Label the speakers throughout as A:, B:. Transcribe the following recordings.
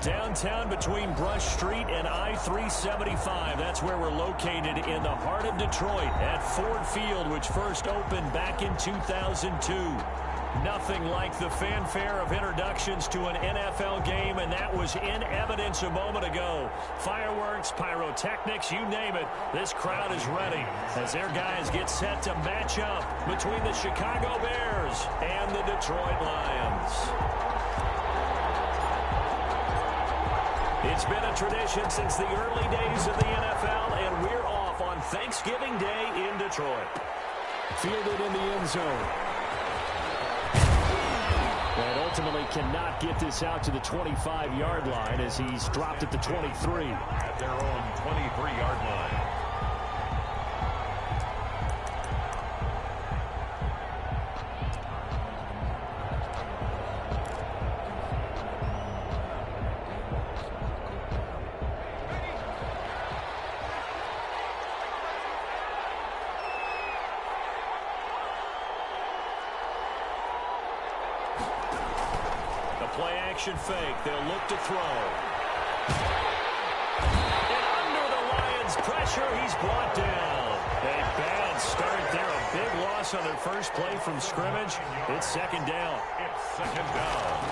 A: Downtown between Brush Street and I-375. That's where we're located in the heart of Detroit at Ford Field, which first opened back in 2002. Nothing like the fanfare of introductions to an NFL game, and that was in evidence a moment ago. Fireworks, pyrotechnics, you name it. This crowd is ready as their guys get set to match up between the Chicago Bears and the Detroit Lions. It's been a tradition since the early days of the NFL, and we're off on Thanksgiving Day in Detroit. Fielded in the end zone. And ultimately cannot get this out to the 25-yard line as he's dropped at the 23.
B: At their own 23-yard line.
A: Play-action fake. They'll look to throw. And under the Lions' pressure, he's brought down. A bad start there. A big loss on their first play from scrimmage. It's second down.
B: It's second down.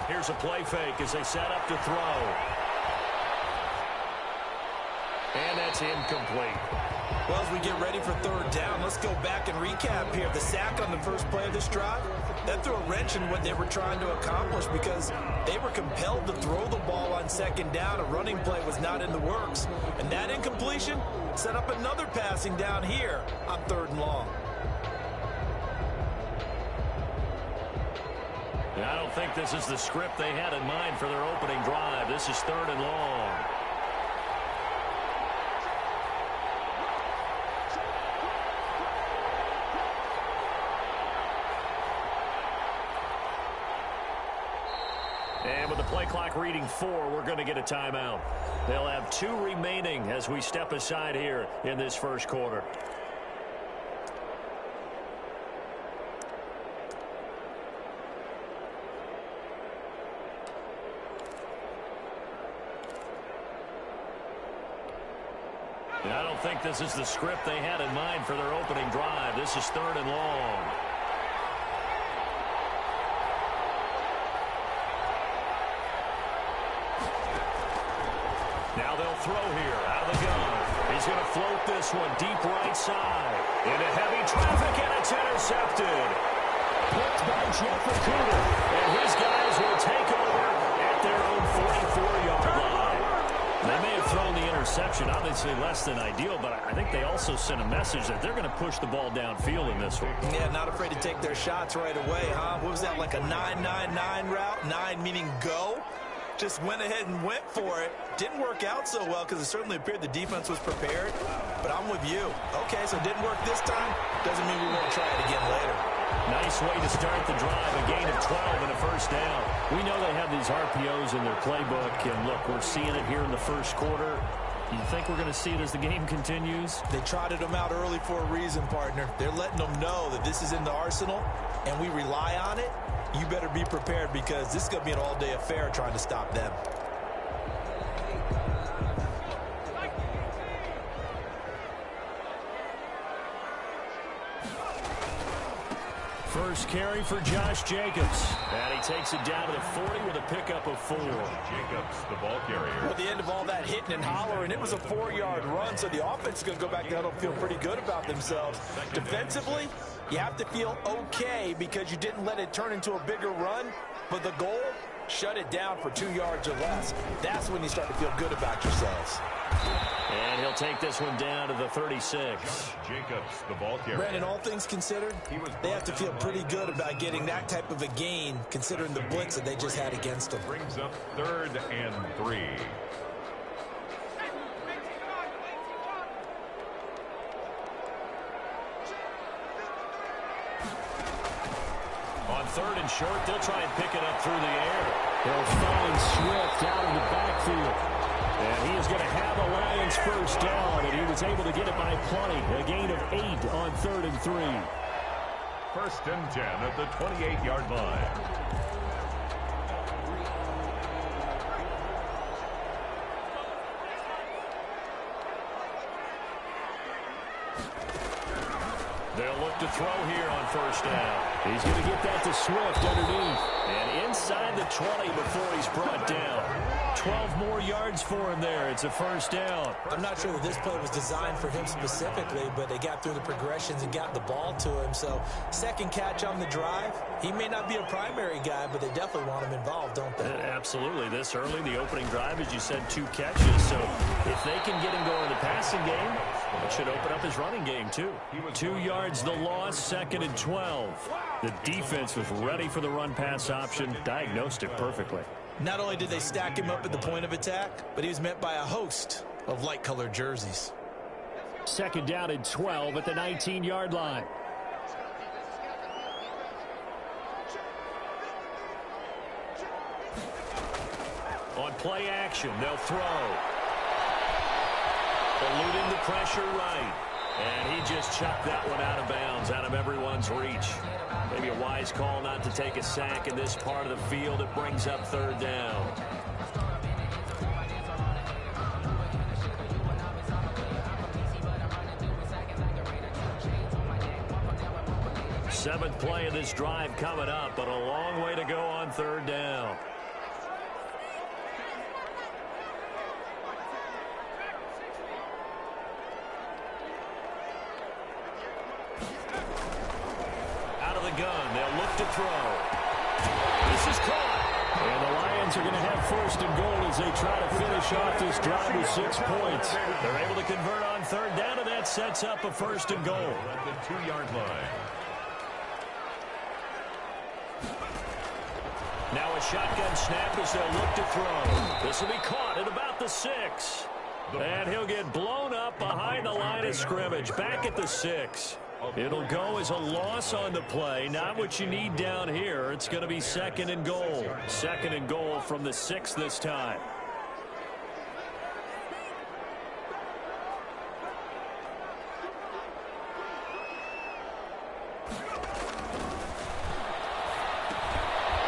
A: Here's a play fake as they set up to throw. And that's incomplete.
C: Well, as we get ready for third down, let's go back and recap here. The sack on the first play of this drive, that threw a wrench in what they were trying to accomplish because they were compelled to throw the ball on second down. A running play was not in the works. And that incompletion set up another passing down here on third and long.
A: And I don't think this is the script they had in mind for their opening drive. This is third and long. And with the play clock reading 4, we're going to get a timeout. They'll have 2 remaining as we step aside here in this first quarter. And I don't think this is the script they had in mind for their opening drive. This is third and long. Now they'll throw here out of the gun. He's going to float this one deep right side. Into heavy traffic, and it's intercepted. Picked by Jeff Okuda. And his guys will take over at their own 44-yard line. They may have thrown the interception, obviously less than ideal, but I think they also sent a message that they're going to push the ball downfield in this one.
C: Yeah, not afraid to take their shots right away, huh? What was that, like a 9-9-9 route? 9 meaning go? Just went ahead and went for it. Didn't work out so well because it certainly appeared the defense was prepared. But I'm with you. Okay, so it didn't work this time. Doesn't mean we won't try it again later.
A: Nice way to start the drive. A gain of 12 and a first down. We know they have these RPOs in their playbook. And look, we're seeing it here in the first quarter. Do you think we're going to see it as the game continues?
C: They trotted them out early for a reason, partner. They're letting them know that this is in the arsenal and we rely on it. You better be prepared because this is going to be an all-day affair trying to stop them.
A: First carry for Josh Jacobs. And he takes it down to the 40 with a pickup of 4.
B: Jacobs, the ball carrier.
C: At the end of all that hitting and hollering, it was a 4-yard run, so the offense is going to go back down and feel pretty good about themselves. Defensively, you have to feel okay because you didn't let it turn into a bigger run, but the goal, shut it down for 2 yards or less. That's when you start to feel good about yourselves.
A: And he'll take this one down to the 36.
B: Jacobs, the ball carrier.
C: Brandon, all things considered, they have to feel pretty good about getting that type of a gain considering the blitz that they just had against them.
B: Brings up 3rd and 3.
A: On 3rd and short, they'll try and pick it up through the air. They'll find Swift out in the backfield. And he is going to have a Lions first down, and he was able to get it by plenty. A gain of 8 on 3rd and 3.
B: 1st and 10 at the 28-yard line.
A: They'll look to throw here on first down. He's going to get that to Swift underneath. And inside the 20 before he's brought down. 12 more yards for him there. It's a first down.
C: I'm not sure that this play was designed for him specifically, but they got through the progressions and got the ball to him. So second catch on the drive. He may not be a primary guy, but they definitely want him involved, don't they?
A: Absolutely. This early, the opening drive, as you said, 2 catches. So if they can get him going in the passing game, it should open up his running game, too. 2 yards the loss, second and 12. The defense was ready for the run-pass option, diagnosed it perfectly.
C: Not only did they stack him up at the point of attack, but he was met by a host of light-colored jerseys.
A: Second down and 12 at the 19-yard line. On play action, they'll throw. Eluding the pressure right. And he just chucked that one out of bounds, out of everyone's reach. Maybe a wise call not to take a sack in this part of the field. It brings up third down. Seventh play of this drive coming up, but a long way to go on third down. Gun. They'll look to throw. This is caught. And the Lions are going to have first and goal as they try to finish off this drive with 6 points. They're able to convert on third down, and that sets up a first and goal.
B: At the 2-yard line.
A: Now a shotgun snap as they'll look to throw. This will be caught at about the 6. And he'll get blown up behind the line of scrimmage, back at the 6. It'll go as a loss on the play. Not what you need down here. It's going to be second and goal. Second and goal from the 6 this time.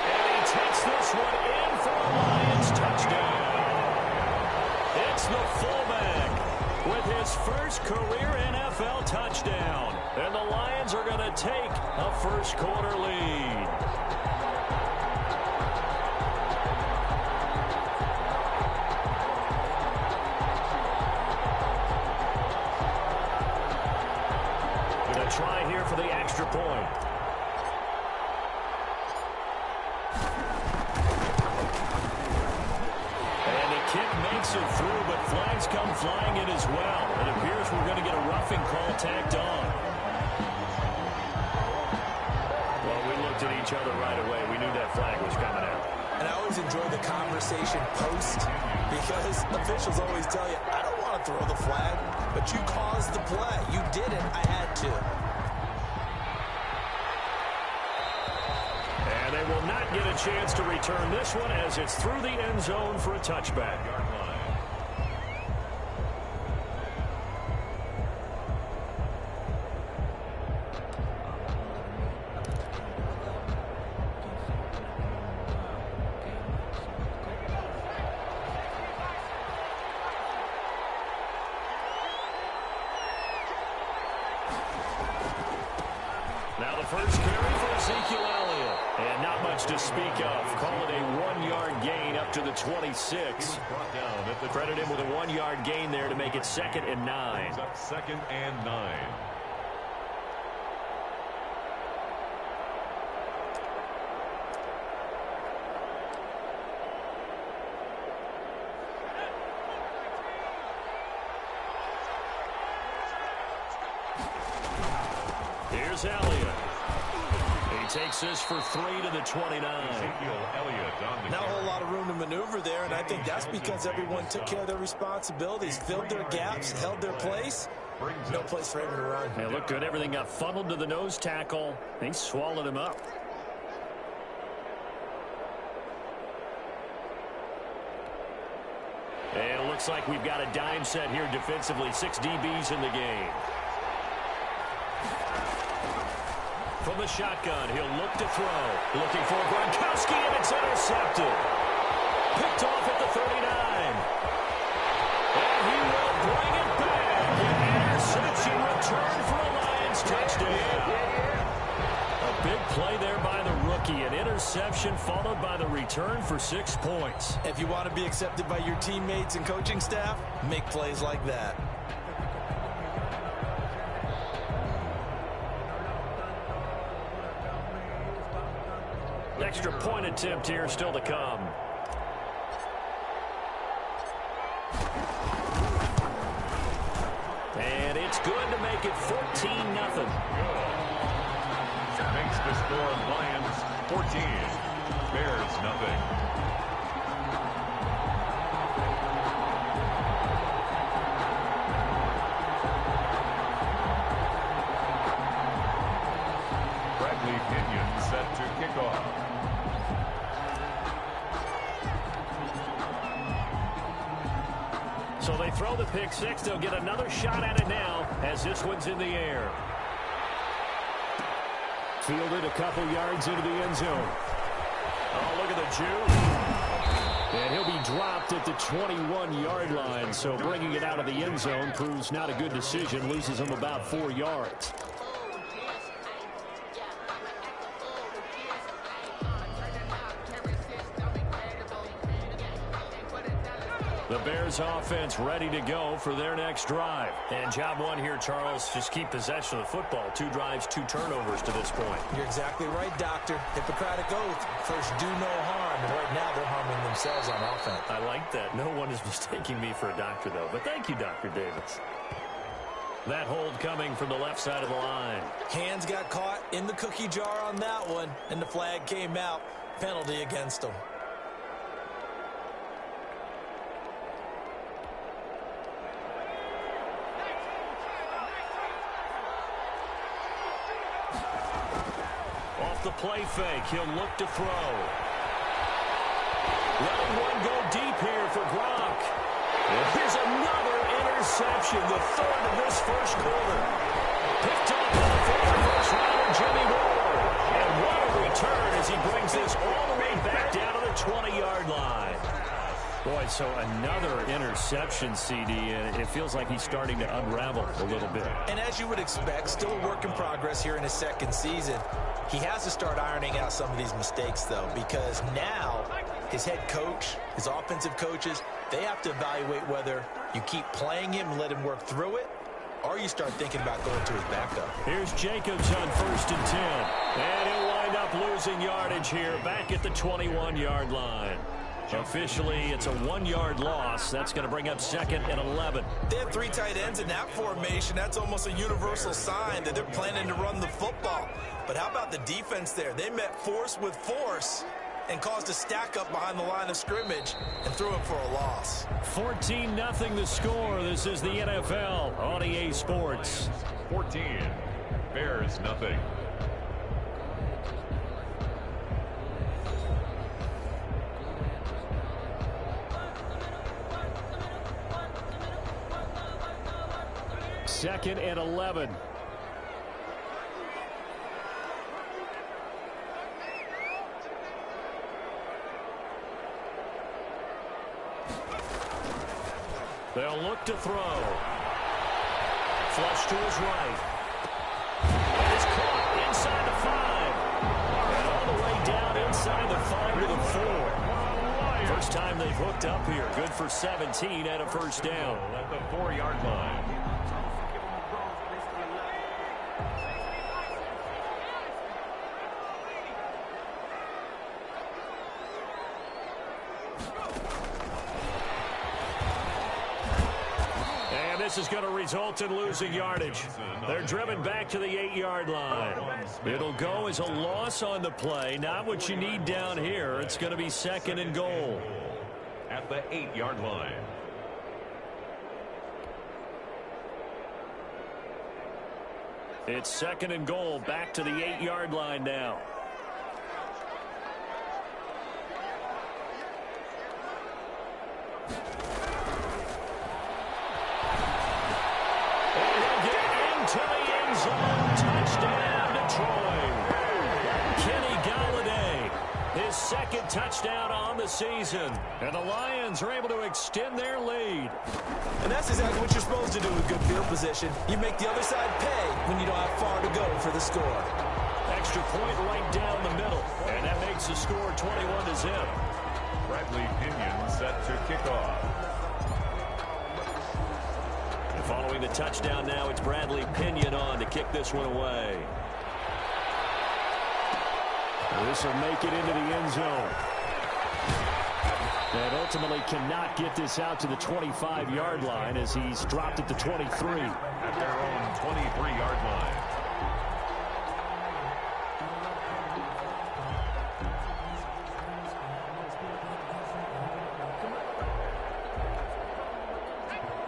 A: And he takes this one in for a Lions touchdown. It's the fullback with his first career NFL touchdown. And the Lions are going to take a first-quarter lead. Going to try here for the extra point. And the kick makes it through, but flags come flying in as well. It appears we're going to get a roughing call tacked on. At each other right away. We knew that flag was coming out.
C: And I always enjoy the conversation post because officials always tell you, I don't want to throw the flag, but you caused the play. You did it. I had to.
A: And they will not get a chance to return this one as it's through the end zone for a touchback. First carry for Ezekiel Elliott. And not much to speak of. Call it a 1-yard gain up to the 26. Credit him with a 1-yard gain there to make it second and 9.
B: Second and 9.
A: Here's Elliott. He takes this for 3 to the 29.
C: Not a whole lot of room to maneuver there, and I think that's because everyone took care of their responsibilities, filled their gaps, held their place. No place for him to run.
A: It looked good. Everything got funneled to the nose tackle. He swallowed him up. And it looks like we've got a dime set here defensively. 6 DBs in the game. From the shotgun, he'll look to throw. Looking for Gronkowski, and it's intercepted. Picked off at the 39. And he will bring it back. An interception return interception followed by the return for 6 points.
C: If you want to be accepted by your teammates and coaching staff, make plays like that.
A: Extra point attempt here still to come. And it's good to make it 14-0.
B: Makes the score Lions 14, Bears nothing. Bradley Pinion set to kick off.
A: So they throw the pick six. They'll get another shot at it now as this one's in the air. Fielded a couple yards into the end zone. Oh, look at the Jew. And he'll be dropped at the 21-yard line. So bringing it out of the end zone proves not a good decision. Loses him about 4 yards. The Bears offense ready to go for their next drive. And job one here, Charles, just keep possession of the football. 2 drives, 2 turnovers to this point.
C: You're exactly right, Doctor. Hippocratic oath. First, do no harm. And right now, they're harming themselves on offense.
A: I like that. No one is mistaking me for a doctor, though. But thank you, Dr. Davis. That hold coming from the left side of the line.
C: Hands got caught in the cookie jar on that one, and the flag came out. Penalty against them.
A: Off the play fake, he'll look to throw. Letting one go deep here for Gronk. And here's another interception, the 3rd of this first quarter. Picked up by the former first rounder, Jimmy Ward. And what a return as he brings this all the way back down to the 20-yard line. Boy, so another interception, CD, and it feels like he's starting to unravel a little bit.
C: And as you would expect, still a work in progress here in his second season. He has to start ironing out some of these mistakes, though, because now his head coach, his offensive coaches, they have to evaluate whether you keep playing him and let him work through it, or you start thinking about going to his backup.
A: Here's Jacobs on 1st and 10. And he'll wind up losing yardage here back at the 21-yard line. Officially, it's a 1-yard loss. That's going to bring up 2nd and 11.
C: They have 3 tight ends in that formation. That's almost a universal sign that they're planning to run the football. But how about the defense there? They met force with force and caused a stack up behind the line of scrimmage and threw it for a loss.
A: 14-0 the score. This is the NFL on EA Sports.
B: 14, Bears nothing.
A: Second and 11. They'll look to throw. Flush to his right. And it's caught inside the 5. And all the way down inside the 5 to the 4. First time they've hooked up here. Good for 17 and a first down.
B: At the 4-yard line.
A: This is going to result in losing yardage. They're driven back to the 8-yard line. It'll go as a loss on the play. Not what you need down here. It's going to be 2nd and goal.
B: At the 8-yard line.
A: It's 2nd and goal. Back to the 8-yard line now. To the end zone, touchdown Detroit. Kenny Galladay, his 2nd touchdown on the season. And the Lions are able to extend their lead.
C: And that's exactly what you're supposed to do with good field position. You make the other side pay when you don't have far to go for the score.
A: Extra point right down the middle. And that makes the score 21-0.
B: Bradley Pinion set to kick off.
A: And following the touchdown now, it's Bradley Pinion on to kick this one away. This will make it into the end zone. And ultimately cannot get this out to the 25-yard line as he's dropped at the 23.
B: At their own 23-yard line.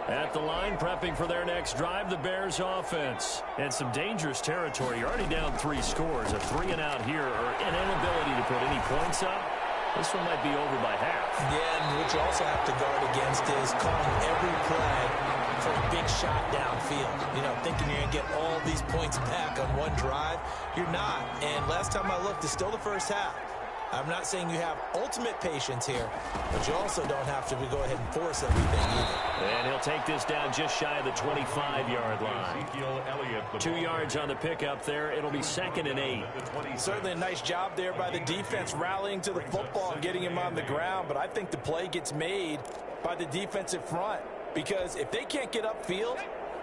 A: At the line, prepping for their next drive, the Bears offense. And some dangerous territory. You're already down 3 scores. A 3-and-out here, or an inability to put any points up. This one might be over by half.
C: Yeah, and what you also have to guard against is calling every play for a big shot downfield. You know, thinking you're going to get all these points back on one drive. You're not. And last time I looked, it's still the first half. I'm not saying you have ultimate patience here, but you also don't have to go ahead and force everything either.
A: And he'll take this down just shy of the 25-yard line. 2 yards on the pickup there. It'll be 2nd and 8.
C: Certainly a nice job there by the defense rallying to the football and getting him on the ground, but I think the play gets made by the defensive front because if they can't get upfield,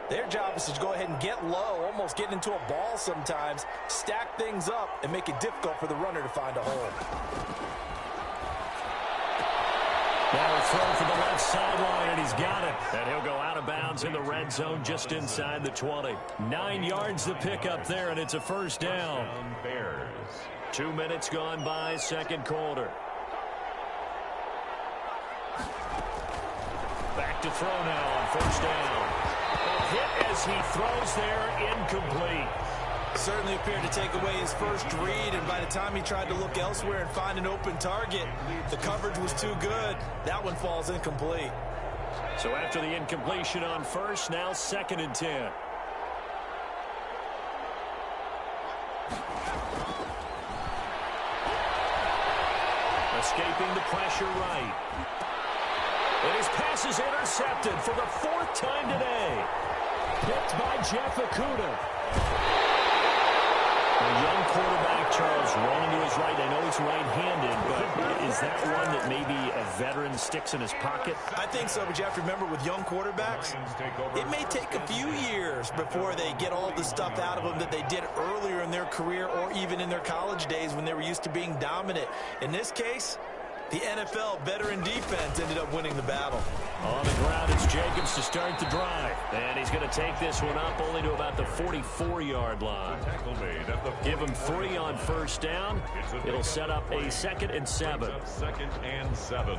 C: their job is to go ahead and get low, almost get into a ball sometimes, stack things up, and make it difficult for the runner to find a hole.
A: Now a throw for the left sideline, and he's got it. And he'll go out of bounds in the red zone just inside the 20. 9 yards the pickup there, and it's a first down. 2 minutes gone by, second quarter. Back to throw now on first down. Hit as he throws there, incomplete.
C: Certainly appeared to take away his first read, and by the time he tried to look elsewhere and find an open target, the coverage was too good. That one falls incomplete.
A: So after the incompletion on first, now 2nd and 10. Escaping the pressure right. And his pass is intercepted for the 4th time today. Picked by Jeff Okudah. A young quarterback, Charles, rolling to his right. I know he's right-handed, but is that one that maybe a veteran sticks in his pocket?
C: I think so, but you have to remember with young quarterbacks, it may take a few years before they get all the stuff out of them that they did earlier in their career or even in their college days when they were used to being dominant. In this case, the NFL veteran defense ended up winning the battle.
A: On the ground, it's Jacobs to start the drive. And he's going to take this one up only to about the 44-yard line. Give him 3 on first down. It'll set up a 2nd and 7.
B: 2nd and 7.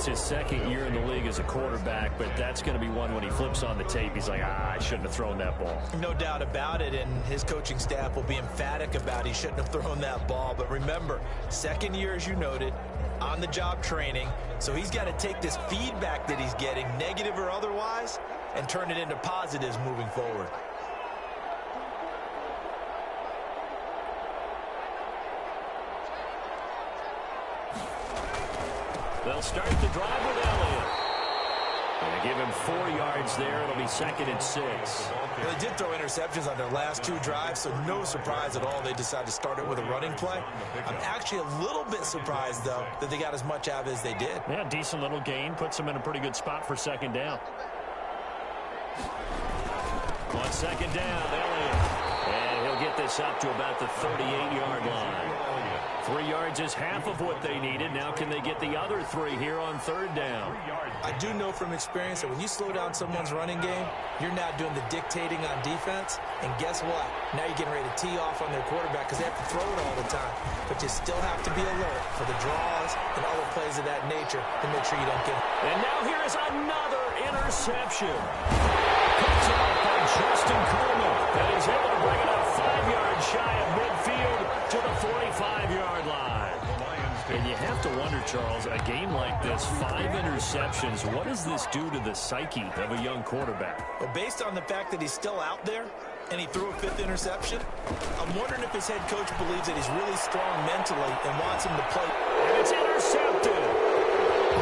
A: His 2nd year in the league as a quarterback, but that's going to be one when he flips on the tape. He's like, I shouldn't have thrown that ball.
C: No doubt about it, and his coaching staff will be emphatic about he shouldn't have thrown that ball. But remember, 2nd year, as you noted, on-the-job training, so he's got to take this feedback that he's getting, negative or otherwise, and turn it into positives moving forward.
A: They'll start the drive with Elliott. And they give him 4 yards there. It'll be 2nd and 6.
C: Well, they did throw interceptions on their last 2 drives, so no surprise at all they decided to start it with a running play. I'm actually a little bit surprised, though, that they got as much out of it as they did.
A: Yeah, decent little gain. Puts them in a pretty good spot for 2nd down. On 2nd down, Elliott. And he'll get this up to about the 38-yard line. 3 yards is half of what they needed. Now can they get the other 3 here on 3rd down?
C: I do know from experience that when you slow down someone's running game, you're now doing the dictating on defense. And guess what? Now you're getting ready to tee off on their quarterback because they have to throw it all the time. But you still have to be alert for the draws and other plays of that nature to make sure you don't get them.
A: And now here is another interception. Picked up by Justin Coleman. And he's able to bring it up 5 yards shy of midfield to the 45-yard line.
B: The Lions
A: And you have to wonder, Charles, a game like this, 5 interceptions, what does this do to the psyche of a young quarterback?
C: Well, based on the fact that he's still out there and he threw a 5th interception, I'm wondering if his head coach believes that he's really strong mentally and wants him to play.
A: And it's intercepted.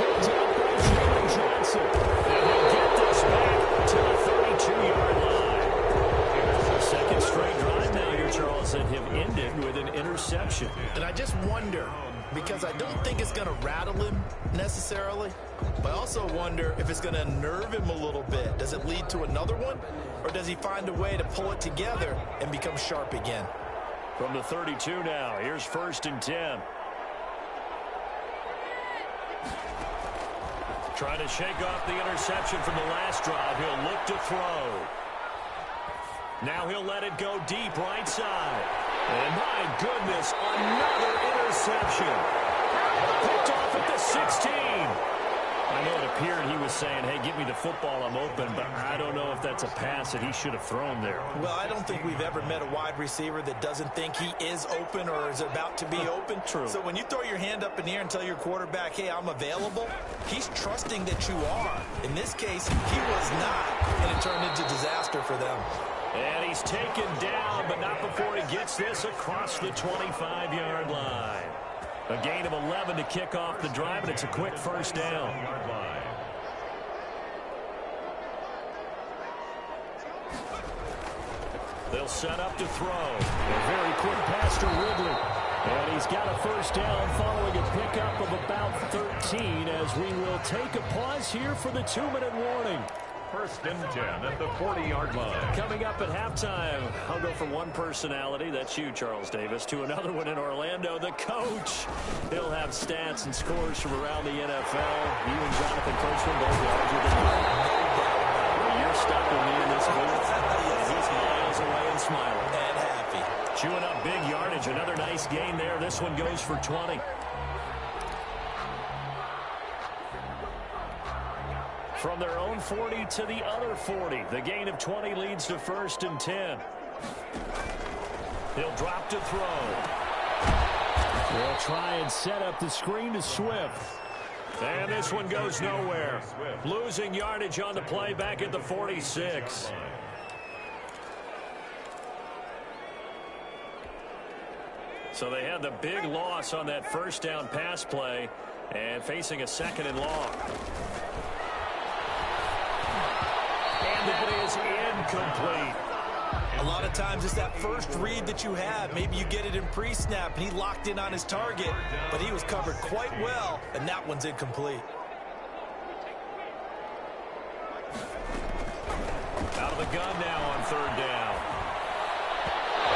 A: Picked up by Jalen Johnson. And he'll get this back to the 32-yard line. Second straight drive now here, Charles, and him ended with an interception.
C: And I just wonder, because I don't think it's going to rattle him necessarily, but I also wonder if it's going to unnerve him a little bit. Does it lead to another one, or does he find a way to pull it together and become sharp again?
A: From the 32 now, here's 1st and 10. Trying to shake off the interception from the last drive. He'll look to throw. Now he'll let it go deep right side. And my goodness, another interception. Picked off at the 16. I know it appeared he was saying, hey, give me the football, I'm open, but I don't know if that's a pass that he should have thrown there.
C: Well, I don't think we've ever met a wide receiver that doesn't think he is open or is about to be open.
A: True.
C: So when you throw your hand up in the air and tell your quarterback, hey, I'm available, he's trusting that you are. In this case, he was not, and it turned into disaster for them.
A: And he's taken down, but not before he gets this across the 25-yard line. A gain of 11 to kick off the drive, and it's a quick first down. They'll set up to throw. A very quick pass to Ridley. And he's got a first down following a pickup of about 13 as we will take a pause here for the 2-minute warning.
B: 1st and 10 at the 40-yard line.
A: Coming up at halftime, I'll go from one personality, that's you, Charles Davis, to another one in Orlando, the coach. He'll have stats and scores from around the NFL. You and Jonathan Coachman both larger than you. Well, you're stuck with me in this booth. He's miles away and smiling.
C: And happy.
A: Chewing up big yardage. Another nice gain there. This one goes for 20. From their own 40 to the other 40. The gain of 20 leads to 1st and 10. He'll drop to throw. They'll try and set up the screen to Swift. And this one goes nowhere. Losing yardage on the play back at the 46. So they had the big loss on that first down pass play and facing a 2nd and long. And that is incomplete.
C: A lot of times it's that first read that you have. Maybe you get it in pre-snap, and he locked in on his target, but he was covered quite well, and that one's incomplete.
A: Out of the gun now on 3rd down.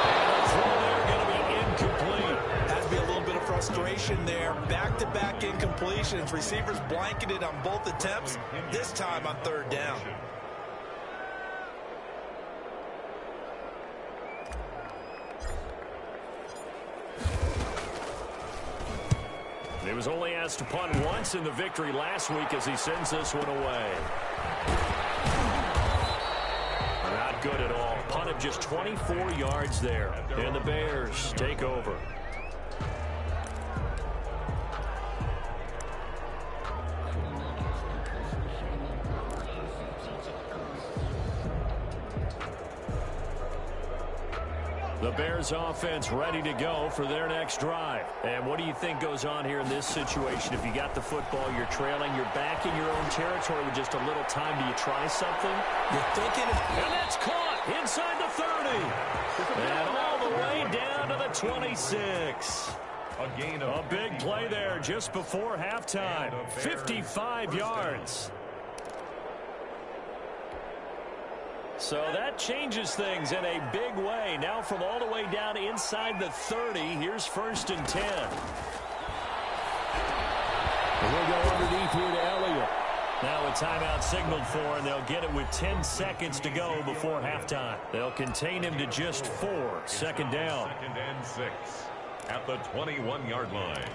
A: And the throw there going to be incomplete.
C: Has to be a little bit of frustration there. Back-to-back incompletions. Receivers blanketed on both attempts, this time on 3rd down.
A: He was only asked to punt once in the victory last week as he sends this one away. Not good at all. Punt of just 24 yards there. And the Bears take over. The Bears offense ready to go for their next drive. And what do you think goes on here in this situation? If you got the football, you're trailing, you're back in your own territory with just a little time. Do you try something?
C: You're thinking,
A: and that's caught inside the 30. And all the way down to the 26. A big play there just before halftime. 55 yards. So that changes things in a big way. Now from all the way down inside the 30, here's 1st and 10. And we'll go underneath here to Elliott. Now a timeout signaled for, and they'll get it with 10 seconds to go before halftime. They'll contain him to just 4. 2nd down.
B: 2nd and 6 at the 21-yard line.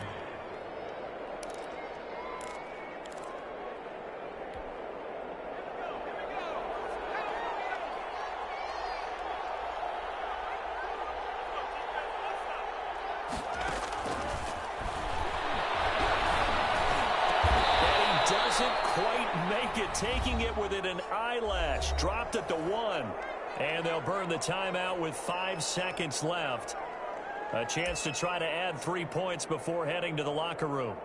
A: doesn't quite make it, taking it within an eyelash. Dropped at the 1. And they'll burn the timeout with 5 seconds left. A chance to try to add 3 points before heading to the locker room.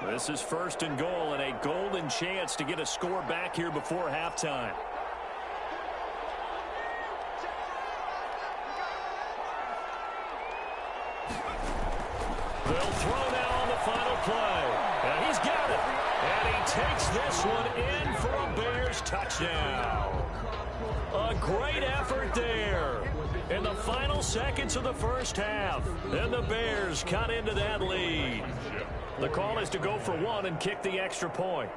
A: This is 1st and goal and a golden chance to get a score back here before halftime. They'll throw now on the final play. And he's got it. And he takes this one in for a Bears touchdown. A great effort there in the final seconds of the first half. And the Bears cut into that lead. The call is to go for 1 and kick the extra point.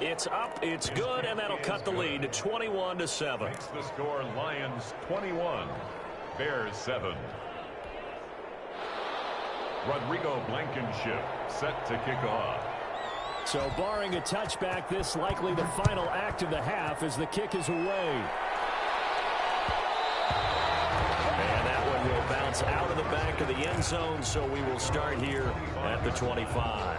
A: It's up, it's good, and that'll cut the lead to 21-7.
B: Makes the score Lions 21, Bears 7. Rodrigo Blankenship set to kick off.
A: So barring a touchback, this likely the final act of the half as the kick is away. And that one will bounce out of the back of the end zone, so we will start here at the 25.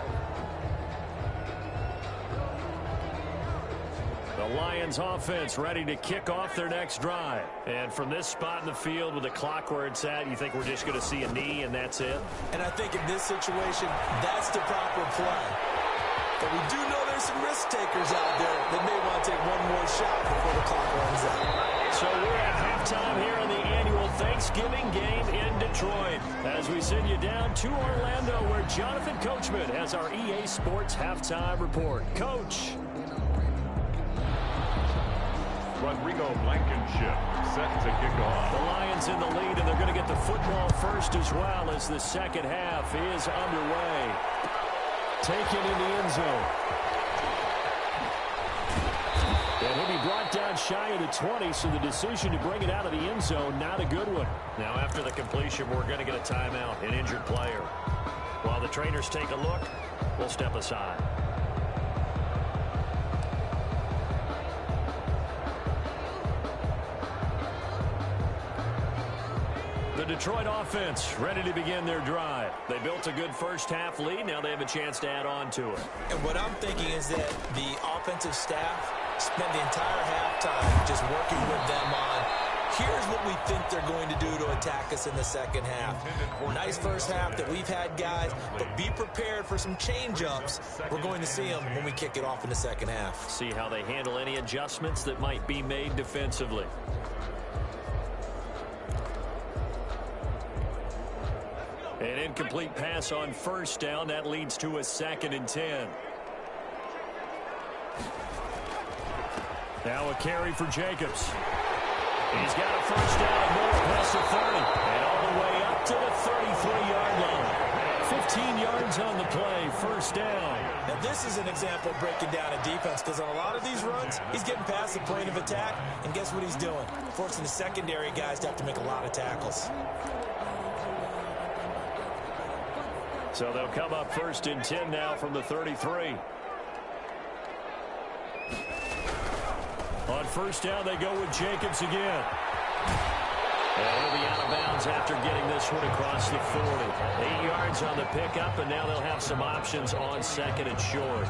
A: The Lions offense ready to kick off their next drive. And from this spot in the field with the clock where it's at, you think we're just going to see a knee and that's it?
C: And I think in this situation, that's the proper play. But we do know there's some risk takers out there that may want to take one more shot before the clock runs out.
A: So we're at halftime here in the annual Thanksgiving game in Detroit. As we send you down to Orlando where Jonathan Coachman has our EA Sports halftime report. Coach.
B: Rodrigo Blankenship set to kick off.
A: The Lions in the lead, and they're going to get the football first as well as the second half is underway. Taken in the end zone. And he'll be brought down shy of the 20, so the decision to bring it out of the end zone, not a good one. Now after the completion, we're going to get a timeout, an injured player. While the trainers take a look, we'll step aside. The Detroit offense ready to begin their drive. They built a good first half lead. Now they have a chance to add on to it.
C: And what I'm thinking is that the offensive staff spent the entire halftime just working with them on, here's what we think they're going to do to attack us in the second half. Nice first half that we've had, guys, but be prepared for some change-ups. We're going to see them when we kick it off in the second half.
A: See how they handle any adjustments that might be made defensively. An incomplete pass on first down. That leads to a 2nd and 10. Now a carry for Jacobs. He's got a first down and more past the 30. And all the way up to the 33-yard line. 15 yards on the play. First down.
C: Now this is an example of breaking down a defense, because on a lot of these runs, he's getting past the point of attack. And guess what he's doing? Forcing the secondary guys to have to make a lot of tackles.
A: So they'll come up 1st and 10 now from the 33. On first down, they go with Jacobs again. And he'll be out of bounds after getting this one across the 40. 8 yards on the pickup, and now they'll have some options on 2nd and short.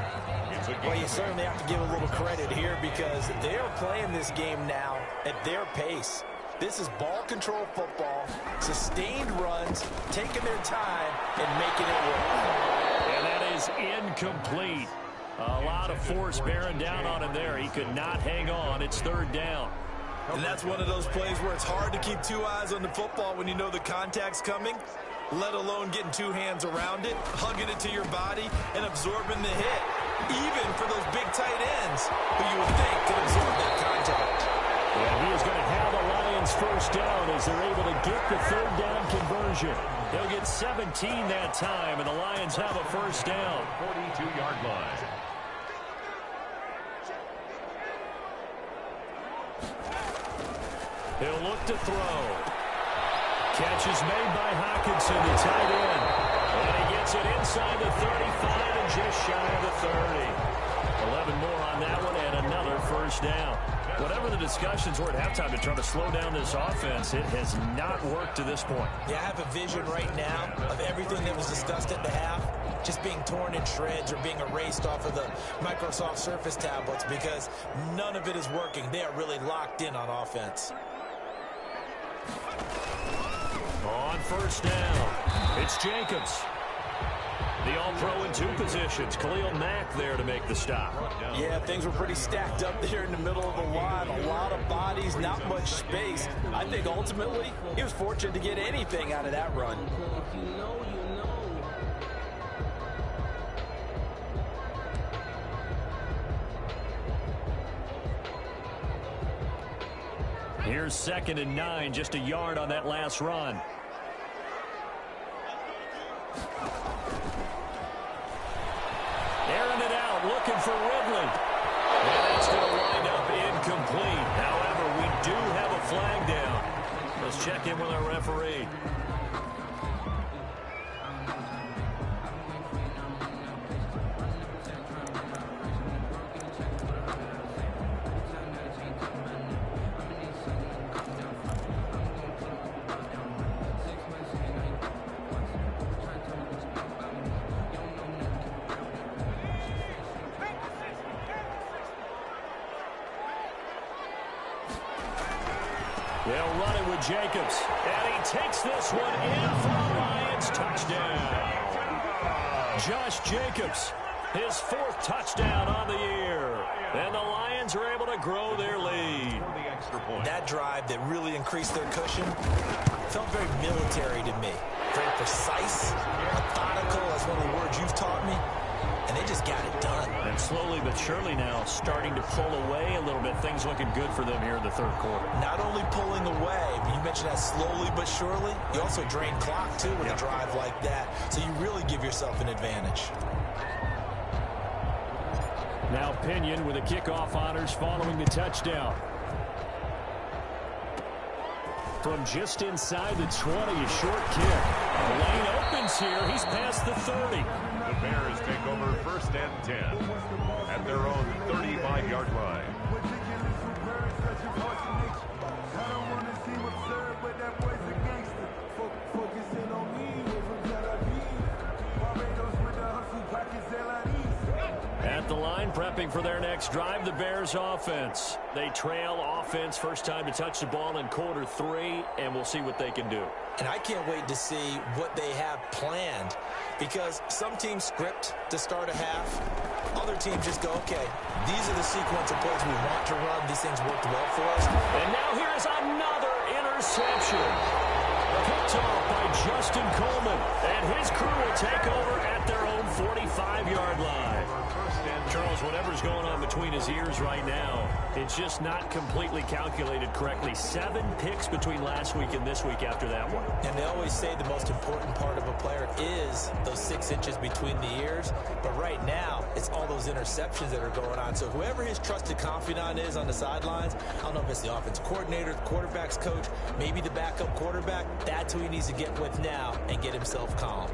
C: Well, you certainly have to give a little credit here because they're playing this game now at their pace. This is ball control football, sustained runs, taking their time, and making it work.
A: And that is incomplete. A lot of force bearing down on him there. He could not hang on. It's 3rd down.
C: And that's one of those plays where it's hard to keep 2 eyes on the football when you know the contact's coming, let alone getting 2 hands around it, hugging it to your body, and absorbing the hit, even for those big tight ends who you would think could absorb that contact.
A: And he is going to have the Lions first down as they're able to get the 3rd down conversion. They'll get 17 that time, and the Lions have a first down.
B: 42-yard line.
A: He'll look to throw. Catch is made by Hockenson, the tight end. And he gets it inside the 35 and just shy of the 30. 11 more on that one and another first down. Whatever the discussions were at halftime to try to slow down this offense, it has not worked to this point.
C: Yeah, I have a vision right now of everything that was discussed at the half just being torn in shreds or being erased off of the Microsoft Surface tablets because none of it is working. They are really locked in on offense.
A: On first down, it's Jacobs. The all-pro in 2 positions. Khalil Mack there to make the stop.
C: Yeah, things were pretty stacked up there in the middle of the line. A lot of bodies, not much space. I think ultimately he was fortunate to get anything out of that run.
A: Here's 2nd and 9, just a yard on that last run. Airing it out, looking for Ridley. And it's going to wind up incomplete. However, we do have a flag down. Let's check in with our referee. They'll run it with Jacobs. And he takes this one in for the Lions touchdown. Josh Jacobs, his 4th touchdown on the year. And the Lions are able to grow their lead.
C: That drive that really increased their cushion felt very military to me. Very precise, methodical, that's one of the words you've taught me. And they just got it done.
A: And slowly but surely now starting to pull away a little bit. Things looking good for them here in the 3rd quarter.
C: Not only pulling away, but you mentioned that slowly but surely. You also drain clock, too, with a drive like that. So you really give yourself an advantage.
A: Now Pinion with the kickoff honors following the touchdown. From just inside the 20, a short kick. The lane opens here. He's past the 30.
B: The Bears take over 1st and 10 at their own 35-yard line.
A: At the line, prepping for their next drive, the Bears offense. They trail offense, first time to touch the ball in quarter 3, and we'll see what they can do.
C: And I can't wait to see what they have planned, because some teams script to start a half. Other teams just go, okay, these are the sequence of plays we want to run. These things worked well for us.
A: And now here is another interception. Picked off by Justin Coleman. And his crew will take over at their own 45-yard line. Charles, whatever's going on between his ears right now, it's just not completely calculated correctly. 7 picks between last week and this week after that one.
C: And they always say the most important part of a player is those 6 inches between the ears. But right now, it's all those interceptions that are going on. So whoever his trusted confidant is on the sidelines, I don't know if it's the offensive coordinator, the quarterback's coach, maybe the backup quarterback, that's who he needs to get with now and get himself calm.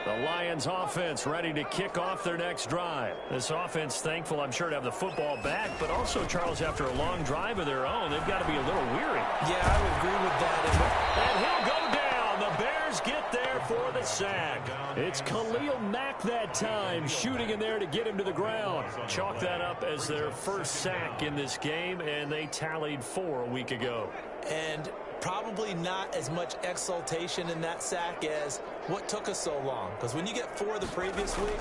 A: The Lions offense ready to kick off their next drive. This offense thankful, I'm sure, to have the football back, but also, Charles, after a long drive of their own, they've got to be a little weary.
C: Yeah, I would agree with that.
A: And he'll go down. The Bears get there for the sack. It's Khalil Mack that time, shooting in there to get him to the ground. Chalk that up as their first sack in this game, and they tallied 4 a week ago.
C: And probably not as much exultation in that sack as what took us so long. Because when you get 4 the previous week,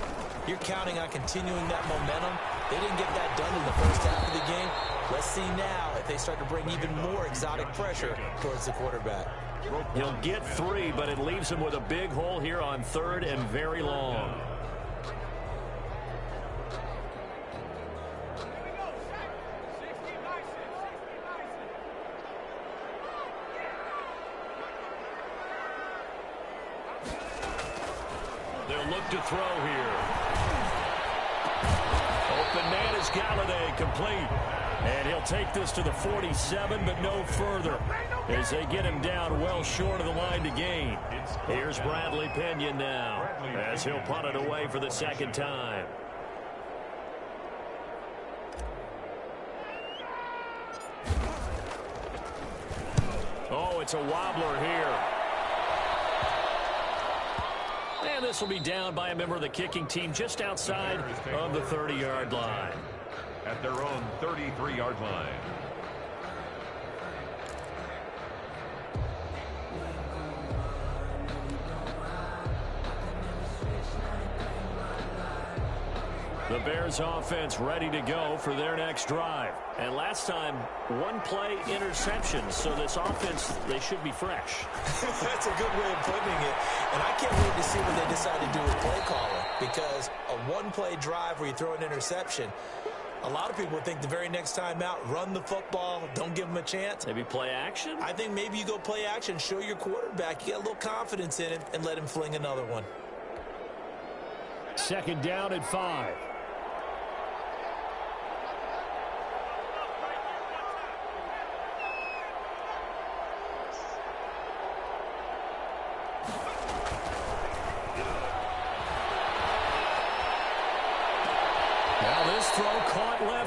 C: you're counting on continuing that momentum. They didn't get that done in the first half of the game. Let's see now if they start to bring even more exotic pressure towards the quarterback.
A: He'll get 3, but it leaves him with a big hole here on 3rd and very long. They'll look to throw here. open man is Galladay, complete. And he'll take this to the 47, but no further, as they get him down well short of the line to gain. Here's Bradley Pinion now, as he'll punt it away for the second time. Oh, it's a wobbler here. And this will be down by a member of the kicking team just outside of the 30-yard line.
B: At their own 33-yard line.
A: The Bears offense ready to go for their next drive. And last time, one-play interception. So this offense, they should be fresh.
C: That's a good way of putting it. And I can't wait to see what they decide to do with play calling. Because a one-play drive where you throw an interception, a lot of people think the very next time out, run the football, don't give them a chance.
A: Maybe play action?
C: I think maybe you go play action, show your quarterback, you get a little confidence in him, and let him fling another one.
A: Second down at 5.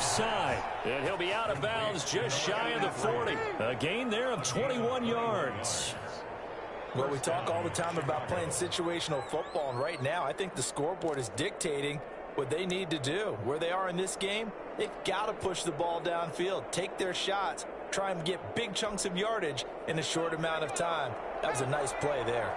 A: Side, and he'll be out of bounds just shy of the 40. A gain there of 21 yards.
C: Well, we talk all the time about playing situational football, and right now I think the scoreboard is dictating what they need to do. Where they are in this game, they've got to push the ball downfield, take their shots, try and get big chunks of yardage in a short amount of time. That was a nice play there.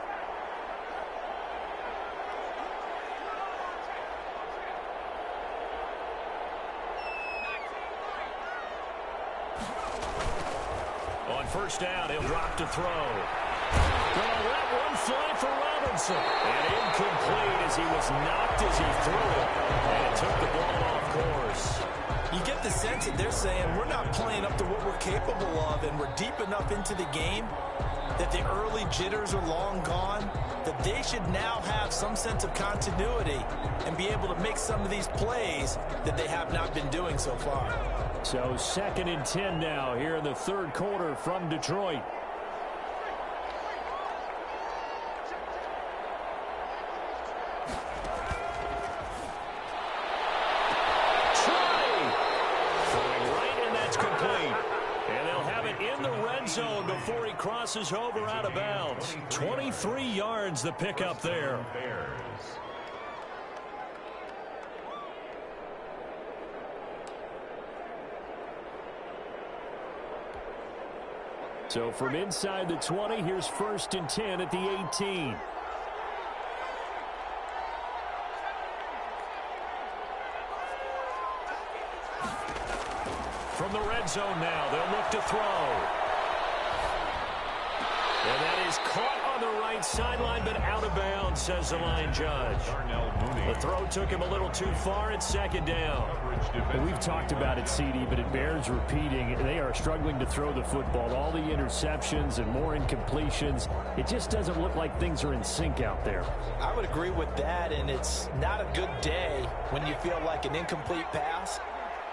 A: First down, he'll drop to throw. Gonna let one fly for Robinson. And incomplete as he was knocked as he threw it. And it took the ball off course.
C: You get the sense that they're saying we're not playing up to what we're capable of, and we're deep enough into the game that the early jitters are long gone, that they should now have some sense of continuity and be able to make some of these plays that they have not been doing so far.
A: So second and 10 now here in the third quarter from Detroit. Zone before he crosses over out of bounds. 23 yards the pickup there. So from inside the 20, here's first and 10 at the 18. From the red zone now, they'll look to throw. And that is caught on the right sideline, but out of bounds, says the line judge. The throw took him a little too far at second down.
D: Well, we've talked about it, CD, but it bears repeating. They are struggling to throw the football. All the interceptions and more incompletions. It just doesn't look like things are in sync out there.
C: I would agree with that, and it's not a good day when you feel like an incomplete pass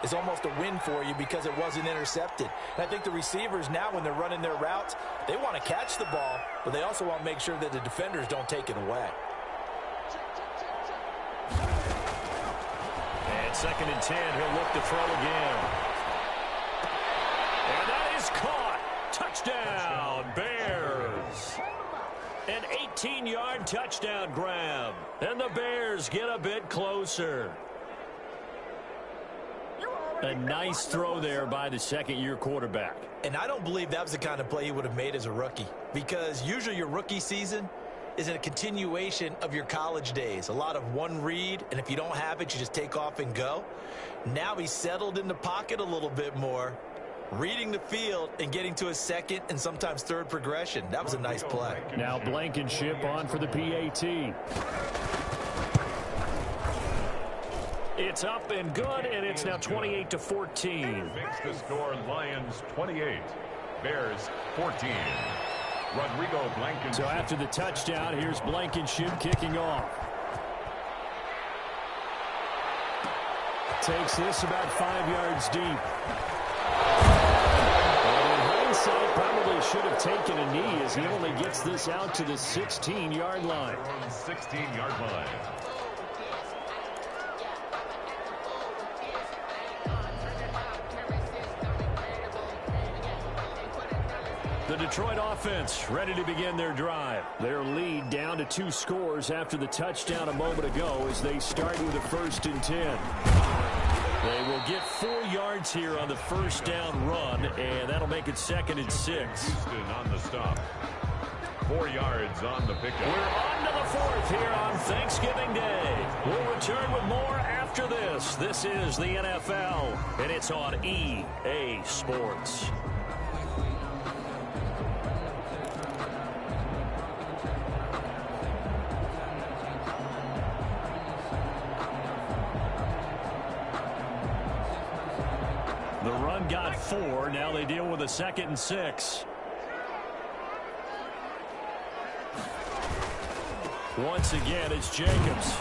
C: is almost a win for you because it wasn't intercepted. And I think the receivers now, when they're running their routes, they want to catch the ball, but they also want to make sure that the defenders don't take it away.
A: And second and 10, he'll look to throw again. And that is caught. Touchdown, Bears. An 18-yard touchdown grab. And the Bears get a bit closer. A nice throw there by the second-year quarterback.
C: And I don't believe that was the kind of play he would have made as a rookie, because usually your rookie season is a continuation of your college days. A lot of one read, and if you don't have it, you just take off and go. Now he's settled in the pocket a little bit more, reading the field and getting to a second and sometimes third progression. That was a nice play.
D: Now Blankenship on for the PAT.
A: It's up and good, and it's now 28-14.
B: Makes the score Lions 28, Bears 14. Rodrigo Blankenship.
D: So after the touchdown, here's Blankenship kicking off.
A: Takes this about 5 yards deep. And in hindsight, probably should have taken a knee as he only gets this out to the 16-yard line.
B: 16-yard line.
A: The Detroit offense ready to begin their drive. Their lead down to 2 scores after the touchdown a moment ago as they start with a 1st and 10. They will get 4 yards here on the first down run, and that'll make it 2nd and 6.
B: Houston on the stop. 4 yards on the pickup.
A: We're on to the 4th here on Thanksgiving Day. We'll return with more after this. This is the NFL, and it's on EA Sports. The run got 4. Now they deal with a 2nd and 6. Once again, it's Jacobs.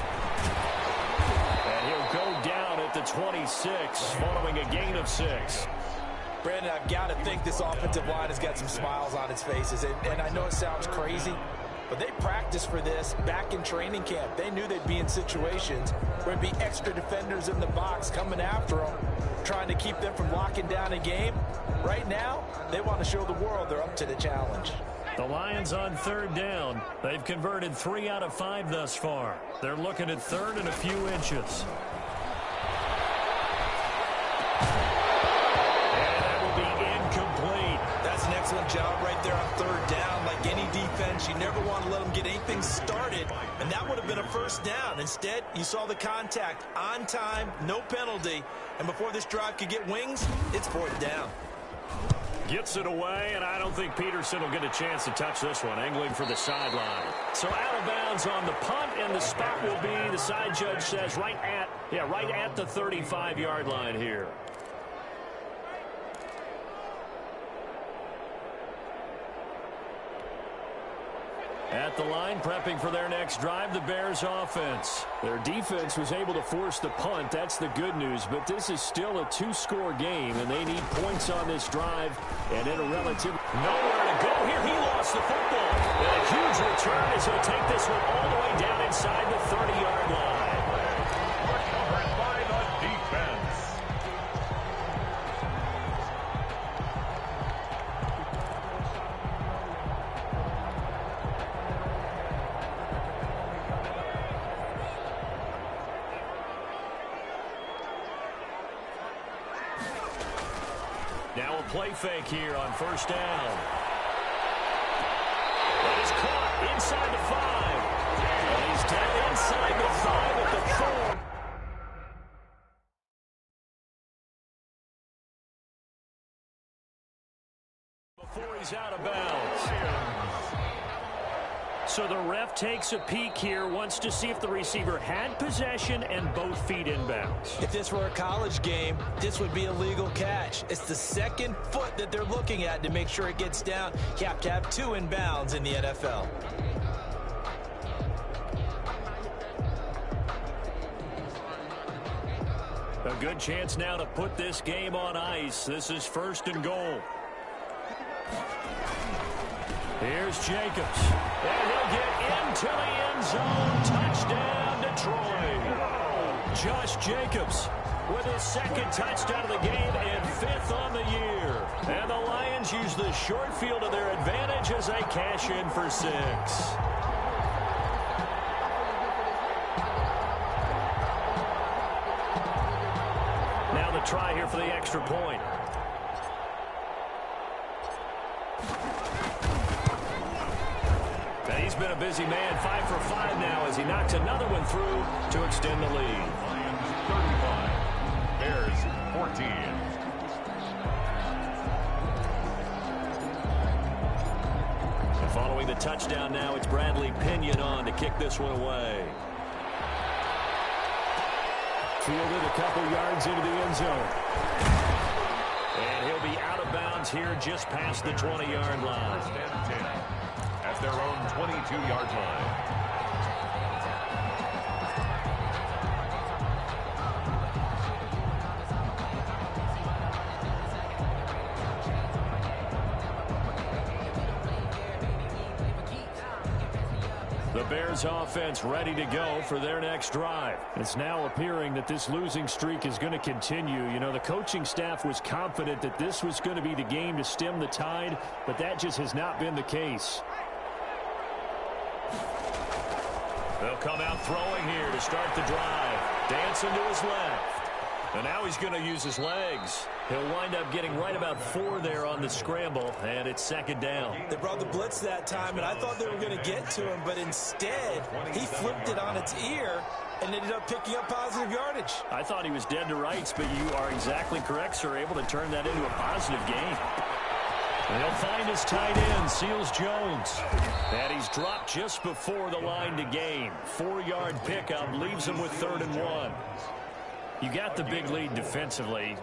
A: And he'll go down at the 26 following a gain of 6.
C: Brandon, I've got to think this offensive line has got some smiles on its faces. And I know it sounds crazy, but they practiced for this back in training camp. They knew they'd be in situations where there'd be extra defenders in the box coming after them, trying to keep them from locking down a game. Right now, they want to show the world they're up to the challenge.
A: The Lions on 3rd down. They've converted 3 out of 5 thus far. They're looking at 3rd and a few inches. And that will be incomplete.
C: That's an excellent job right there on 3rd down. Like any defense, you never want to let them get anything started, and that would have been a 1st down. Instead, you saw the contact on time, no penalty, and before this drive could get wings, it's 4th down.
A: Gets it away, and I don't think Peterson will get a chance to touch this one, angling for the sideline. So out of bounds on the punt, and the spot will be, the side judge says, right at the 35-yard line here. At the line, prepping for their next drive, the Bears offense. Their defense was able to force the punt. That's the good news, but this is still a 2-score game, and they need points on this drive, and in a relative nowhere to go here. He lost the football. And a huge return as he'll take this one all the way down inside the 30-yard line.
B: Recovered by the defense.
A: Now a play fake here on 1st down. That is caught inside the 5. And he's down inside the 5 at the 4. Before he's out of bounds. So the ref takes a peek here, wants to see if the receiver had possession and both feet inbounds.
C: If this were a college game, this would be a legal catch. It's the 2nd foot that they're looking at to make sure it gets down. You have to have 2 inbounds in the NFL.
A: A good chance now to put this game on ice. This is 1st and goal. Here's Jacobs. And he'll get into the end zone. Touchdown, Detroit. Josh Jacobs with his 2nd touchdown of the game and 5th on the year. And the Lions use the short field to their advantage as they cash in for 6. Now the try here for the extra point. And he's been a busy man, 5 for 5 now as he knocks another one through to extend the lead.
B: Lions 35, Bears 14.
A: And following the touchdown now, it's Bradley Pinion on to kick this one away. Fielded a couple yards into the end zone. And he'll be out of bounds here just past the 20-yard line.
B: 1st and 10 at their own 22-yard line.
A: The Bears offense ready to go for their next drive.
D: It's now appearing that this losing streak is going to continue. You know, the coaching staff was confident that this was going to be the game to stem the tide, but that just has not been the case.
A: They'll come out throwing here to start the drive. Dancing to his left. And now he's going to use his legs. He'll wind up getting right about 4 there on the scramble, and it's second down.
C: They brought the blitz that time, and I thought they were going to get to him, but instead, he flipped it on its ear and ended up picking up positive yardage.
D: I thought he was dead to rights, but you are exactly correct, sir, able to turn that into a positive gain.
A: And he'll find his tight end, Seals Jones. And he's dropped just before the line to gain. 4-yard pickup leaves him with 3rd and 1. You got the big lead defensively,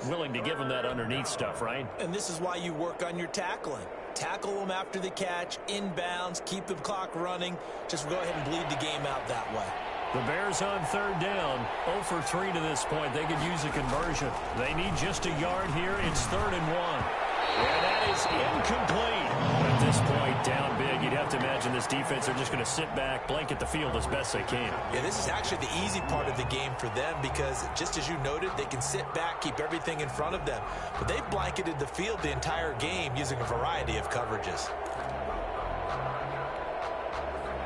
A: willing to give him that underneath stuff, right?
C: And this is why you work on your tackling. Tackle them after the catch, inbounds, keep the clock running. Just go ahead and bleed the game out that way.
A: The Bears on 3rd down, 0 for 3 to this point. They could use a conversion. They need just a yard here. It's 3rd and 1. And that is incomplete. At this point, down big, you'd have to imagine this defense are just going to sit back, blanket the field as best they can.
C: Yeah, this is actually the easy part of the game for them because, just as you noted, they can sit back, keep everything in front of them. But they've blanketed the field the entire game using a variety of coverages.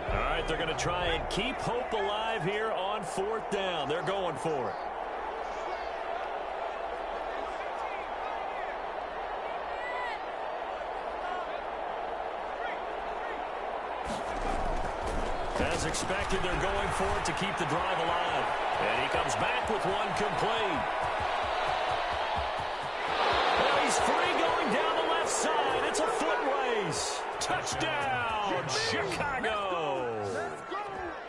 A: All right, they're going to try and keep hope alive here on 4th down. They're going for it. As expected, they're going for it to keep the drive alive. And he comes back with one complete. Well, he's free going down the left side. It's a foot race. Touchdown, Chicago.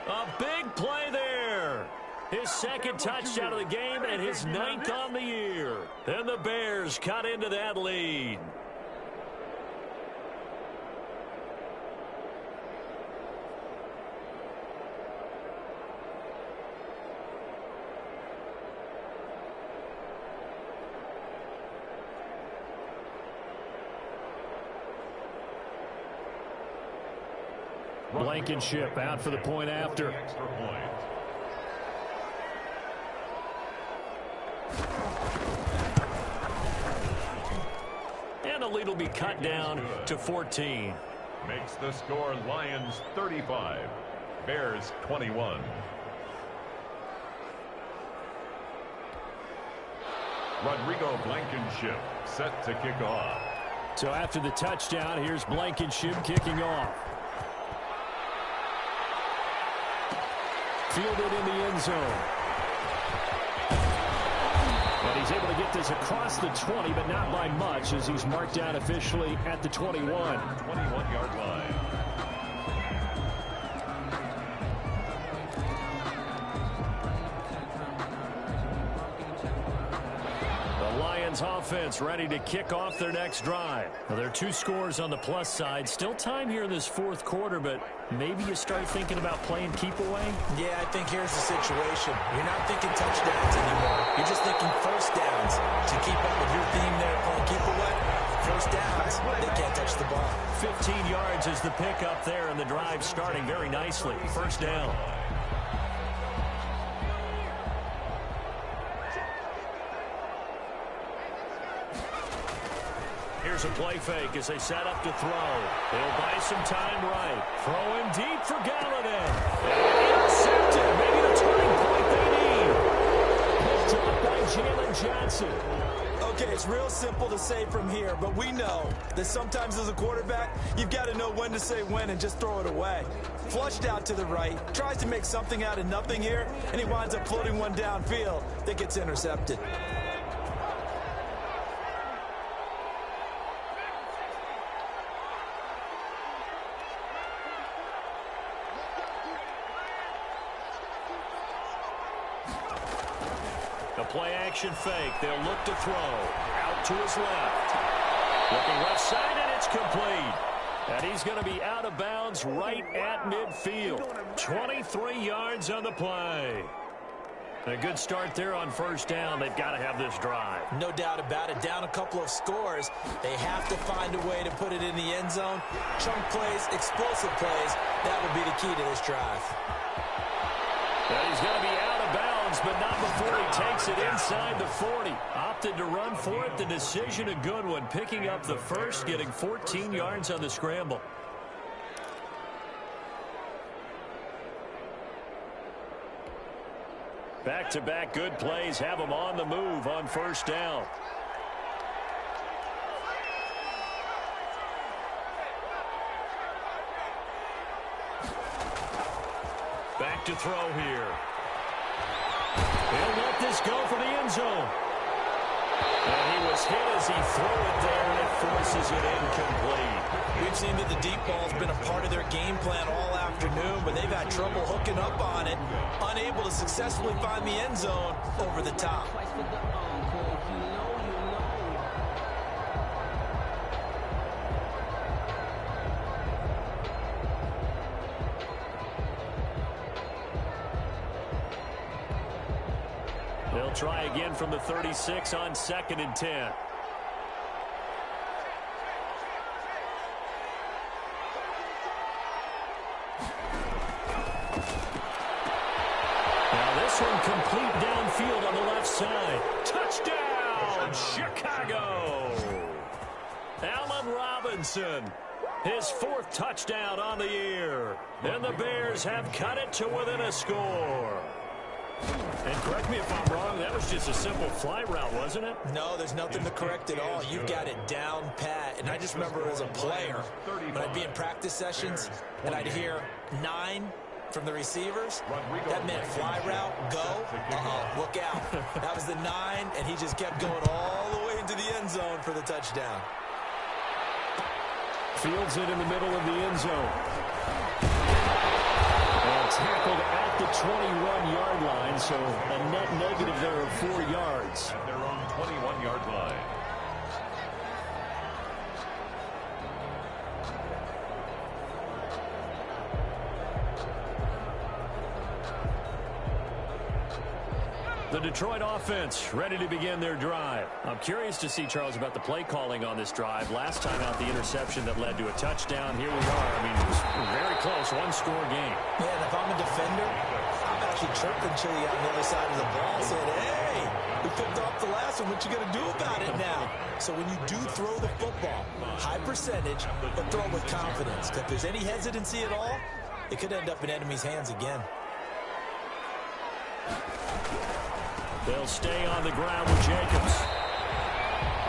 A: A big play there. His 2nd touchdown of the game and his 9th on the year. And the Bears cut into that lead.
D: Blankenship out for the point after.
A: And the lead will be cut down to 14.
B: Makes the score Lions 35, Bears 21. Rodrigo Blankenship set to kick off.
D: So after the touchdown, here's Blankenship kicking off. Fielded in the end zone. And he's able to get this across the 20, but not by much, as he's marked out officially at the 21.
B: 21-yard line.
A: Offense ready to kick off their next drive. Well, there are 2 scores on the plus side. Still time here in this 4th quarter, but maybe you start thinking about playing keep away?
C: Yeah, I think here's the situation. You're not thinking touchdowns anymore. You're just thinking first downs. To keep up with your theme there, playing keep away, first downs, they can't touch the ball.
A: 15 yards is the pickup there, and the drive starting very nicely. First down. Here's a play fake as they set up to throw. They'll buy some time right. Throwing deep for Galladay. Intercepted. Maybe the turning point they need. Picked up by Jalen Johnson.
C: Okay, it's real simple to say from here, but we know that sometimes as a quarterback, you've got to know when to say when and just throw it away. Flushed out to the right, tries to make something out of nothing here, and he winds up floating one downfield that gets intercepted.
A: The play action fake. They'll look to throw. Out to his left. Looking left side, and it's complete. And he's going to be out of bounds right at midfield. 23 yards on the play. A good start there on first down. They've got to have this drive.
C: No doubt about it. Down a couple of scores. They have to find a way to put it in the end zone. Chunk plays, explosive plays. That would be the key to this drive.
A: Well, he's going to be out of bounds, but not before he takes it inside the 40. Opted to run for it. The decision a good one. Picking up the first, getting 14 yards on the scramble. Back-to-back good plays have him on the move on first down. Back to throw here. He'll let this go for the end zone. And he was hit as he threw it there, and it forces it incomplete.
C: We've seen that the deep ball's been a part of their game plan all afternoon, but they've had trouble hooking up on it, unable to successfully find the end zone over the top.
A: They'll try again from the 36 on 2nd and 10. Now this one complete downfield on the left side. Touchdown, Chicago! Allen Robinson, his 4th touchdown on the year. And the Bears have cut it to within a score. And correct me if I'm wrong, that was just a simple fly route, wasn't it?
C: No, there's nothing to correct at all. You've got it down pat. And I just remember as a player, when I'd be in practice sessions, and I'd hear 9 from the receivers, that meant fly route, go, look out. That was the 9, and he just kept going all the way into the end zone for the touchdown.
A: Fields it in the middle of the end zone. And tackled at the 21-yard line, so a net negative there of 4 yards.
B: At their own 21-yard line.
A: The Detroit offense ready to begin their drive. I'm curious to see, Charles, about the play calling on this drive. Last time out, the interception that led to a touchdown. Here we are. I mean, it was very close, one-score game.
C: Yeah, and if I'm a defender, I'm actually chirping Chili out on the other side of the ball, saying, hey, we picked off the last one. What you going to do about it now? So when you do throw the football, high percentage, but throw it with confidence. If there's any hesitancy at all, it could end up in enemy's hands again.
A: They'll stay on the ground with Jacobs.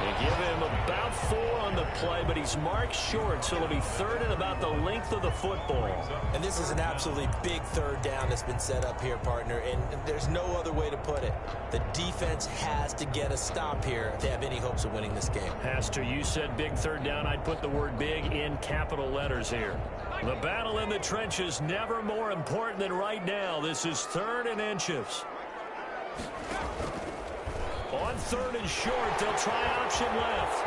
A: They give him about 4 on the play, but he's marked short, so it'll be 3rd and about the length of the football.
C: And this is an absolutely big 3rd down that's been set up here, partner, and there's no other way to put it. The defense has to get a stop here if they have any hopes of winning this game.
A: Has to. You said big 3rd down. I'd put the word big in capital letters here. The battle in the trenches never more important than right now. This is 3rd and inches. On 3rd and short, they'll try option left.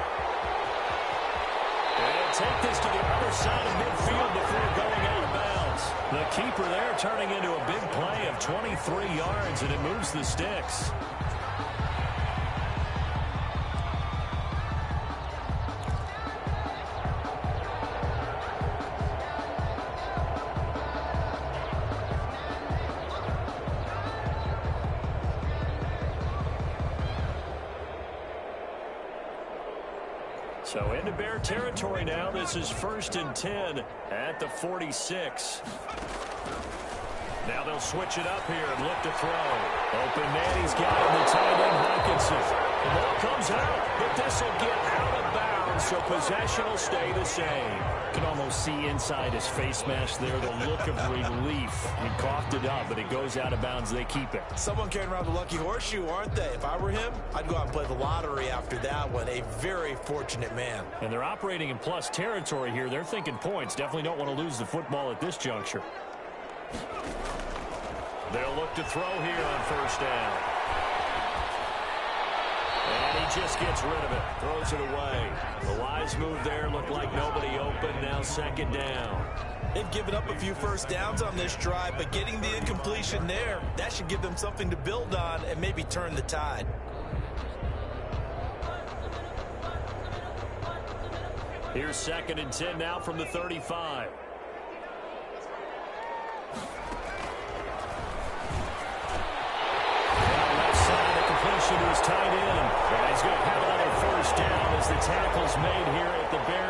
A: And take this to the other side of midfield before going out of bounds. The keeper there turning into a big play of 23 yards, and it moves the sticks. So into Bear territory now. This is 1st and 10 at the 46. Now they'll switch it up here and look to throw. Open man, he's got him, the tight end Hawkinson. The ball comes out, but this will get out of bounds, so possession will stay the same. You can almost see inside his face mask there the look of relief. He coughed it up, but it goes out of bounds. They keep it.
C: Someone carrying around the lucky horseshoe, aren't they? If I were him, I'd go out and play the lottery after that one. A very fortunate man. And
A: they're operating in plus territory here. They're thinking points. Definitely don't want to lose the football at this juncture. They'll look to throw here on 1st down. And he just gets rid of it. Throws it away. The wise move there. Looked like nobody open. Now 2nd down.
C: They've given up a few 1st downs on this drive, but getting the incompletion there, that should give them something to build on and maybe turn the tide.
A: Here's 2nd and 10 now from the 35.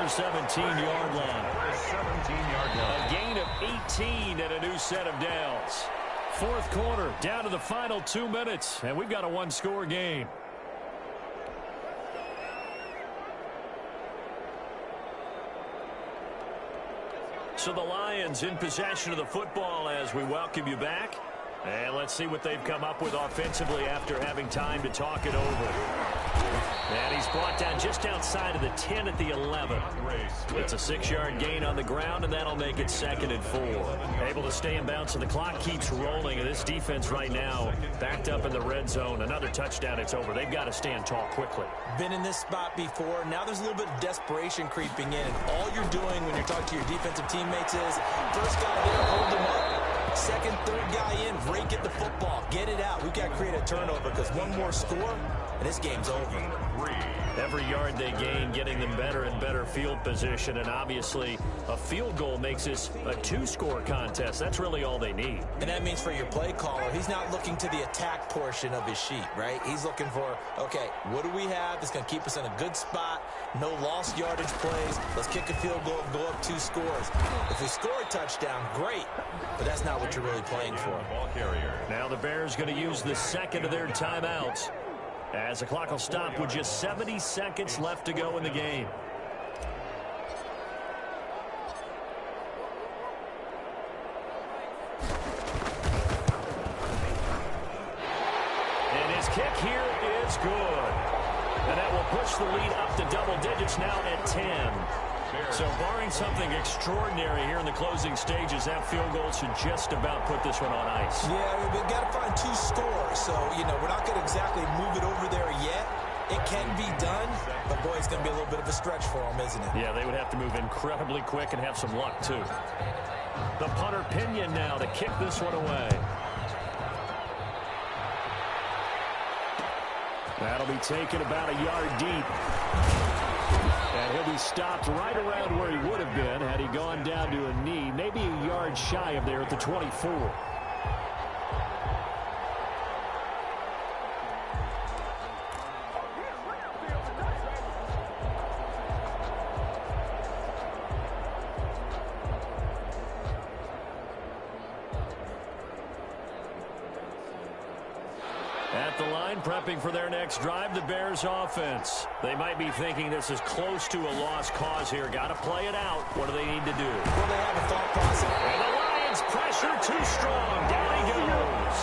A: their 17-yard line.
B: The 17-yard line.
A: A gain of 18 and a new set of downs. Fourth quarter, down to the final 2 minutes, and we've got a one-score game. So the Lions in possession of the football as we welcome you back. And let's see what they've come up with offensively after having time to talk it over. And he's brought down just outside of the 10 at the 11. It's a 6-yard gain on the ground, and that'll make it 2nd and 4. Able to stay in bounds, so the clock keeps rolling. And this defense right now backed up in the red zone. Another touchdown, it's over. They've got to stand tall quickly.
C: Been in this spot before. Now there's a little bit of desperation creeping in. And all you're doing when you're talking to your defensive teammates is, first guy there, hold them up. Second, third guy in, rake at the football. Get it out. We've got to create a turnover because one more score, and this game's over.
A: Every yard they gain, getting them better and better field position. And obviously, a field goal makes this a 2-score contest. That's really all they need.
C: And that means for your play caller, he's not looking to the attack portion of his sheet, right? He's looking for, okay, what do we have that's going to keep us in a good spot? No lost yardage plays. Let's kick a field goal and go up 2 scores. If we score a touchdown, great. But that's not what you're really playing for.
A: Now the Bears going to use the second of their timeouts, as the clock will stop with just 70 seconds left to go in the game. And his kick here is good. And that will push the lead up to double digits now at 10. So barring something extraordinary here in the closing stages, that field goal should just about put this one on ice.
C: Yeah, we've got to find 2 scores. So, we're not going to exactly move it over there yet. It can be done, but, boy, it's going to be a little bit of a stretch for them, isn't it?
A: Yeah, they would have to move incredibly quick and have some luck, too. The punter Pinion now to kick this one away. That'll be taken about a yard deep. And he'll be stopped right around where he would have been had he gone down to a knee, maybe a yard shy of there at the 24. At the line, prepping for their next drive, the Bears offense. They might be thinking this is close to a lost cause here. Got to play it out. What do they need to do?
C: Well, they have a thought process.
A: And the Lions pressure too strong. Down he goes.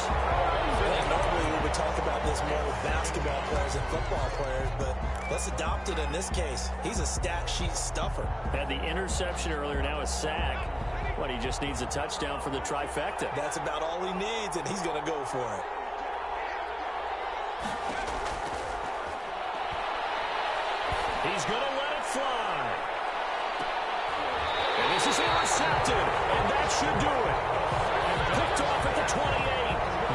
C: Normally we would talk about this more with basketball players and football players, but let's adopt it in this case. He's a stat sheet stuffer.
A: Had the interception earlier, now a sack. But he just needs a touchdown for the trifecta.
C: That's about all he needs, and he's going to go for it.
A: He's going to let it fly. And this is intercepted, and that should do it. Picked off at the 28.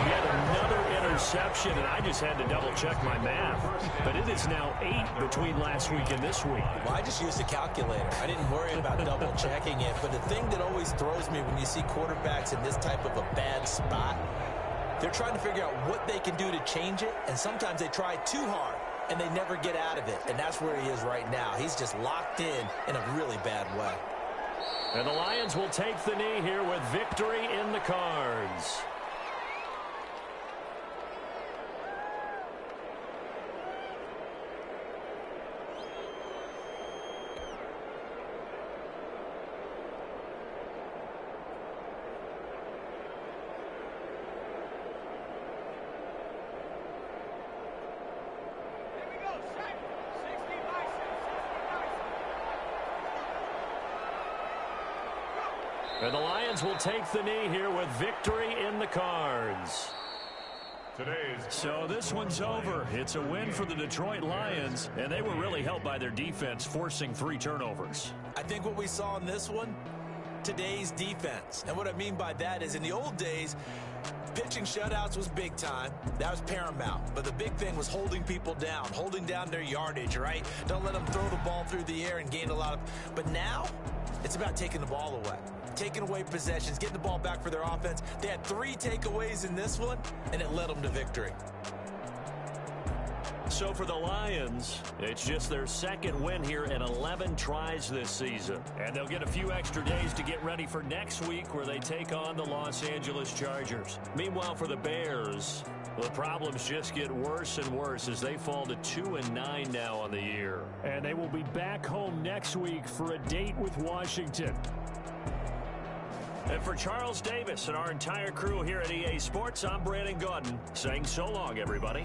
A: Yet another interception, and I just had to double-check my math. But it is now 8 between last week and this week.
C: Well, I just used a calculator. I didn't worry about double-checking it. But the thing that always throws me when you see quarterbacks in this type of a bad spot, they're trying to figure out what they can do to change it, and sometimes they try too hard, and they never get out of it. And that's where he is right now. He's just locked in a really bad way.
A: And the Lions will take the knee here with victory in the cards. And the Lions will take the knee here with victory in the cards. So this one's over. It's a win for the Detroit Lions, and they were really helped by their defense, forcing 3 turnovers.
C: I think what we saw in this one, today's defense. And what I mean by that is in the old days, pitching shutouts was big time. That was paramount. But the big thing was holding people down, holding down their yardage, right? Don't let them throw the ball through the air and gain a lot of... But now, it's about taking the ball away. Taking away possessions, getting the ball back for their offense. They had 3 takeaways in this one, and it led them to victory.
A: So for the Lions, it's just their second win here in 11 tries this season. And they'll get a few extra days to get ready for next week where they take on the Los Angeles Chargers. Meanwhile, for the Bears, the problems just get worse and worse as they fall to 2-9 now on the year.
D: And they will be back home next week for a date with Washington.
A: And for Charles Davis and our entire crew here at EA Sports, I'm Brandon Gaudin saying so long, everybody.